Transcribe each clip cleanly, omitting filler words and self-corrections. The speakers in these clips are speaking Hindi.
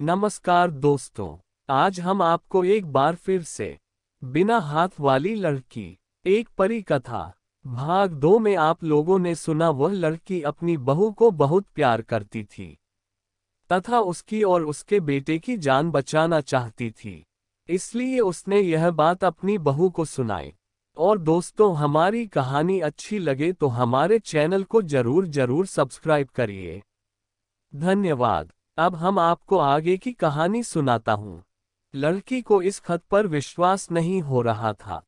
नमस्कार दोस्तों। आज हम आपको एक बार फिर से बिना हाथ वाली लड़की एक परी कथा भाग 2 में आप लोगों ने सुना। वह लड़की अपनी बहू को बहुत प्यार करती थी तथा उसकी और उसके बेटे की जान बचाना चाहती थी। इसलिए उसने यह बात अपनी बहू को सुनाई। और दोस्तों, हमारी कहानी अच्छी लगे तो हमारे चैनल को जरूर सब्सक्राइब करिए। धन्यवाद। अब हम आपको आगे की कहानी सुनाता हूँ। लड़की को इस खत पर विश्वास नहीं हो रहा था।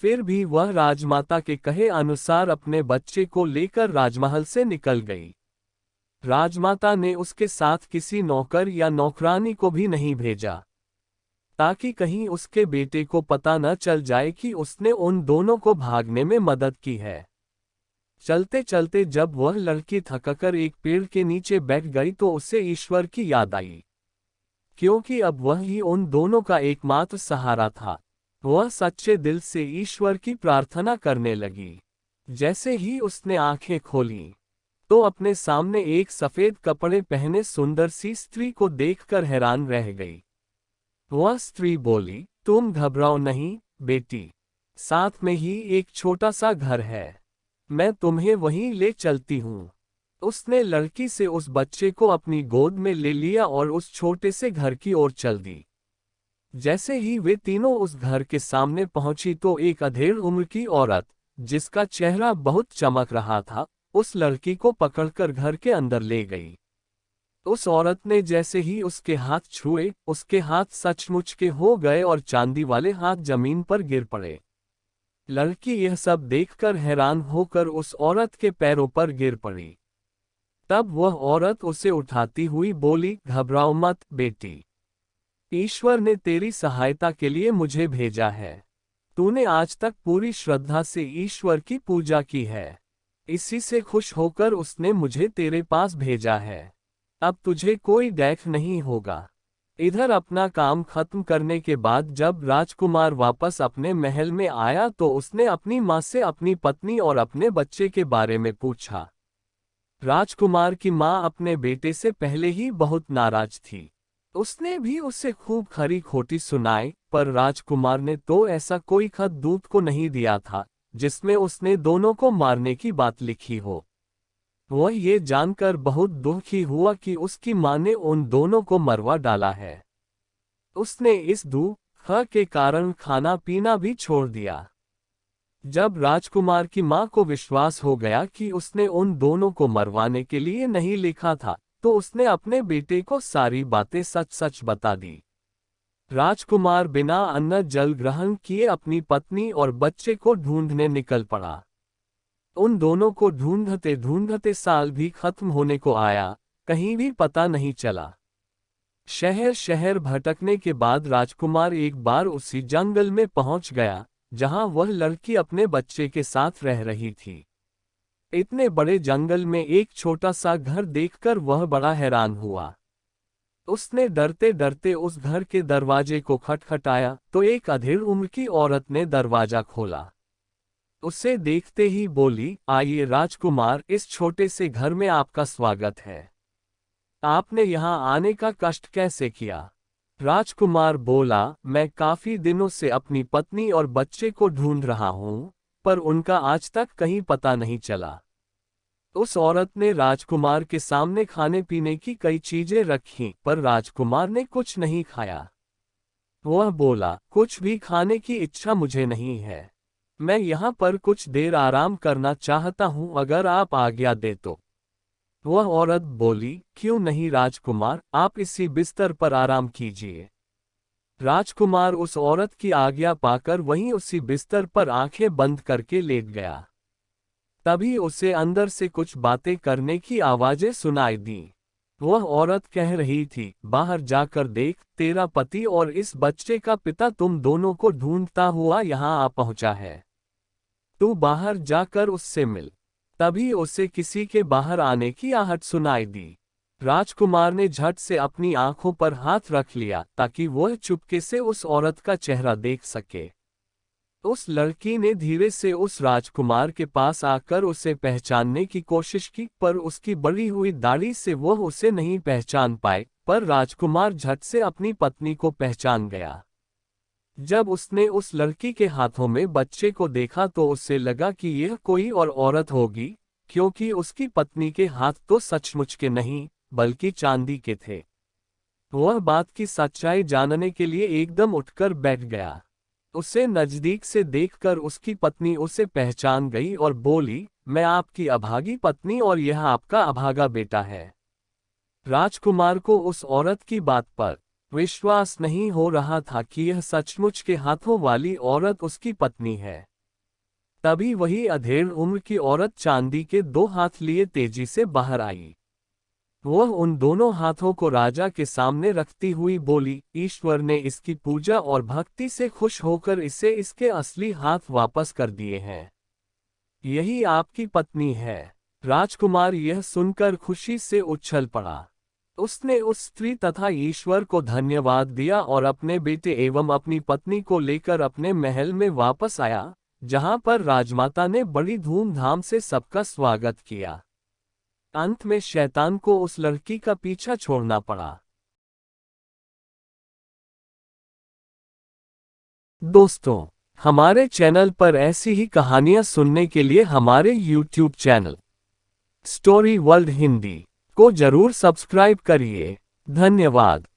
फिर भी वह राजमाता के कहे अनुसार अपने बच्चे को लेकर राजमहल से निकल गई। राजमाता ने उसके साथ किसी नौकर या नौकरानी को भी नहीं भेजा, ताकि कहीं उसके बेटे को पता न चल जाए कि उसने उन दोनों को भागने में मदद की है। चलते चलते जब वह लड़की थककर एक पेड़ के नीचे बैठ गई तो उसे ईश्वर की याद आई, क्योंकि अब वह ही उन दोनों का एकमात्र सहारा था। वह सच्चे दिल से ईश्वर की प्रार्थना करने लगी। जैसे ही उसने आंखें खोलीं, तो अपने सामने एक सफेद कपड़े पहने सुंदर सी स्त्री को देखकर हैरान रह गई। वह स्त्री बोली, तुम घबराओ नहीं बेटी, साथ में ही एक छोटा सा घर है, मैं तुम्हें वहीं ले चलती हूँ। उसने लड़की से उस बच्चे को अपनी गोद में ले लिया और उस छोटे से घर की ओर चल दी। जैसे ही वे तीनों उस घर के सामने पहुंची तो एक अधेड़ उम्र की औरत, जिसका चेहरा बहुत चमक रहा था, उस लड़की को पकड़कर घर के अंदर ले गई। उस औरत ने जैसे ही उसके हाथ छुए, उसके हाथ सचमुच के हो गए और चांदी वाले हाथ जमीन पर गिर पड़े। लड़की यह सब देखकर हैरान होकर उस औरत के पैरों पर गिर पड़ी। तब वह औरत उसे उठाती हुई बोली, घबराओ मत बेटी, ईश्वर ने तेरी सहायता के लिए मुझे भेजा है। तूने आज तक पूरी श्रद्धा से ईश्वर की पूजा की है, इसी से खुश होकर उसने मुझे तेरे पास भेजा है। अब तुझे कोई डैख नहीं होगा। इधर अपना काम खत्म करने के बाद जब राजकुमार वापस अपने महल में आया तो उसने अपनी माँ से अपनी पत्नी और अपने बच्चे के बारे में पूछा। राजकुमार की माँ अपने बेटे से पहले ही बहुत नाराज थी। उसने भी उसे खूब खरी खोटी सुनाई, पर राजकुमार ने तो ऐसा कोई खत दूत को नहीं दिया था जिसमें उसने दोनों को मारने की बात लिखी हो। वह ये जानकर बहुत दुखी हुआ कि उसकी माँ ने उन दोनों को मरवा डाला है। उसने इस दुख के कारण खाना पीना भी छोड़ दिया। जब राजकुमार की माँ को विश्वास हो गया कि उसने उन दोनों को मरवाने के लिए नहीं लिखा था, तो उसने अपने बेटे को सारी बातें सच सच बता दी। राजकुमार बिना अन्न जल ग्रहण किए अपनी पत्नी और बच्चे को ढूंढने निकल पड़ा। उन दोनों को ढूंढते ढूंढते साल भी खत्म होने को आया, कहीं भी पता नहीं चला। शहर शहर भटकने के बाद राजकुमार एक बार उसी जंगल में पहुंच गया जहां वह लड़की अपने बच्चे के साथ रह रही थी। इतने बड़े जंगल में एक छोटा सा घर देखकर वह बड़ा हैरान हुआ। उसने डरते डरते उस घर के दरवाजे को खटखटाया तो एक अधेड़ उम्र की औरत ने दरवाजा खोला। उसे देखते ही बोली, आइए राजकुमार, इस छोटे से घर में आपका स्वागत है। आपने यहाँ आने का कष्ट कैसे किया? राजकुमार बोला, मैं काफी दिनों से अपनी पत्नी और बच्चे को ढूंढ रहा हूँ, पर उनका आज तक कहीं पता नहीं चला। उस औरत ने राजकुमार के सामने खाने पीने की कई चीजें रखीं, पर राजकुमार ने कुछ नहीं खाया। वह बोला, कुछ भी खाने की इच्छा मुझे नहीं है। मैं यहाँ पर कुछ देर आराम करना चाहता हूँ, अगर आप आज्ञा दे तो। वह औरत बोली, क्यों नहीं राजकुमार, आप इसी बिस्तर पर आराम कीजिए। राजकुमार उस औरत की आज्ञा पाकर वहीं उसी बिस्तर पर आंखें बंद करके लेट गया। तभी उसे अंदर से कुछ बातें करने की आवाजें सुनाई दी। वह औरत कह रही थी, बाहर जाकर देख, तेरा पति और इस बच्चे का पिता तुम दोनों को ढूंढता हुआ यहाँ आ पहुंचा है। तू बाहर जाकर उससे मिल। तभी उसे किसी के बाहर आने की आहट सुनाई दी। राजकुमार ने झट से अपनी आंखों पर हाथ रख लिया ताकि वह चुपके से उस औरत का चेहरा देख सके। उस लड़की ने धीरे से उस राजकुमार के पास आकर उसे पहचानने की कोशिश की, पर उसकी बढ़ी हुई दाढ़ी से वह उसे नहीं पहचान पाए। पर राजकुमार झट से अपनी पत्नी को पहचान गया। जब उसने उस लड़की के हाथों में बच्चे को देखा तो उसे लगा कि यह कोई और औरत होगी, क्योंकि उसकी पत्नी के हाथ तो सचमुच के नहीं, बल्कि चांदी के थे। वह बात की सच्चाई जानने के लिए एकदम उठकर बैठ गया। उसे नजदीक से देखकर उसकी पत्नी उसे पहचान गई और बोली, मैं आपकी अभागी पत्नी और यह आपका अभागा बेटा है। राजकुमार को उस औरत की बात पर विश्वास नहीं हो रहा था कि यह सचमुच के हाथों वाली औरत उसकी पत्नी है। तभी वही अधेड़ उम्र की औरत चांदी के 2 हाथ लिए तेजी से बाहर आई। वह उन दोनों हाथों को राजा के सामने रखती हुई बोली, ईश्वर ने इसकी पूजा और भक्ति से खुश होकर इसे इसके असली हाथ वापस कर दिए हैं। यही आपकी पत्नी है। राजकुमार यह सुनकर खुशी से उछल पड़ा। उसने उस स्त्री तथा ईश्वर को धन्यवाद दिया और अपने बेटे एवं अपनी पत्नी को लेकर अपने महल में वापस आया, जहां पर राजमाता ने बड़ी धूमधाम से सबका स्वागत किया। अंत में शैतान को उस लड़की का पीछा छोड़ना पड़ा। दोस्तों, हमारे चैनल पर ऐसी ही कहानियां सुनने के लिए हमारे YouTube channel story world Hindi को जरूर सब्सक्राइब करिए। धन्यवाद।